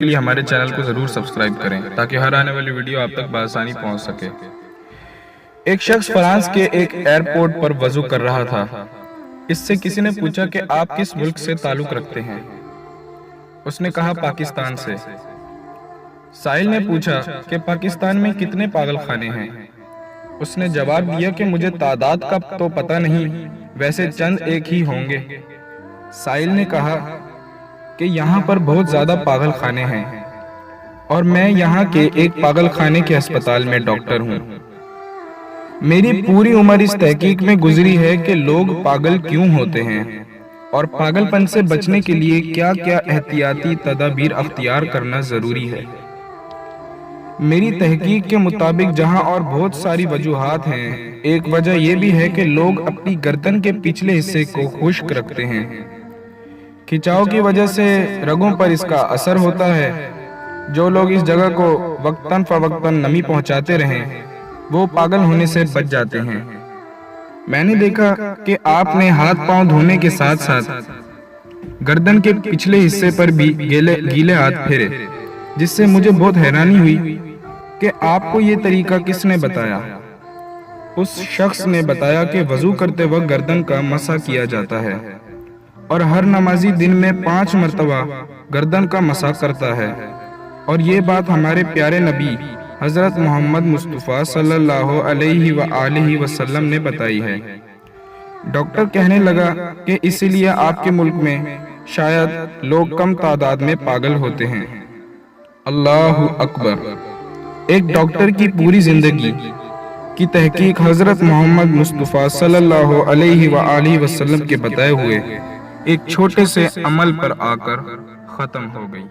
کے لیے ہمارے چینل کو ضرور سبسکرائب کریں تاکہ ہر آنے والی ویڈیو آپ تک بآسانی پہنچ سکے۔ ایک شخص فرانس کے ایک ایئرپورٹ پر وضو کر رہا تھا۔ اس سے کسی نے پوچھا کہ آپ کس ملک سے تعلق رکھتے ہیں؟ اس نے کہا پاکستان سے۔ سائل نے پوچھا کہ پاکستان میں کتنے پاگل خانے ہیں؟ اس نے جواب دیا کہ مجھے تعداد کا تو پتہ نہیں، ویسے چند ایک ہی ہوں گے۔ سائل نے کہا کہ یہاں پر بہت زیادہ پاگل خانے ہیں اور میں یہاں کے ایک پاگل خانے کے ہسپتال میں ڈاکٹر ہوں۔ میری پوری عمر اس تحقیق میں گزری ہے کہ لوگ پاگل کیوں ہوتے ہیں اور پاگل پن سے بچنے کے لیے کیا کیا احتیاطی تدابیر اختیار کرنا ضروری ہے۔ میری تحقیق کے مطابق جہاں اور بہت ساری وجوہات ہیں، ایک وجہ یہ بھی ہے کہ لوگ اپنی گردن کے پچھلے حصے کو خشک رکھتے ہیں۔ کھچاؤ کی وجہ سے رگوں پر اس کا اثر ہوتا ہے۔ جو لوگ اس جگہ کو وقتاً فوقتاً نمی پہنچاتے رہیں وہ پاگل ہونے سے بچ جاتے ہیں۔ میں نے دیکھا کہ آپ نے ہاتھ پاؤں دھونے کے ساتھ ساتھ گردن کے پچھلے حصے پر بھی گیلے ہاتھ پھیرے، جس سے مجھے بہت حیرانی ہوئی کہ آپ کو یہ طریقہ کس نے بتایا؟ اس شخص نے بتایا کہ وضو کرتے وقت گردن کا مسح کیا جاتا ہے اور ہر نمازی دن میں 5 مرتبہ گردن کا مسح کرتا ہے، اور یہ بات ہمارے پیارے نبی حضرت محمد مصطفیٰ صلی اللہ علیہ وآلہ وسلم نے بتائی ہے۔ ڈاکٹر کہنے لگا کہ اسی لیے آپ کے ملک میں شاید لوگ کم تعداد میں پاگل ہوتے ہیں۔ اللہ اکبر! ایک ڈاکٹر کی پوری زندگی کی تحقیق حضرت محمد مصطفیٰ صلی اللہ علیہ وآلہ وسلم کے بتائے ہوئے ایک چھوٹے سے عمل پر آ کر ختم ہو گئی۔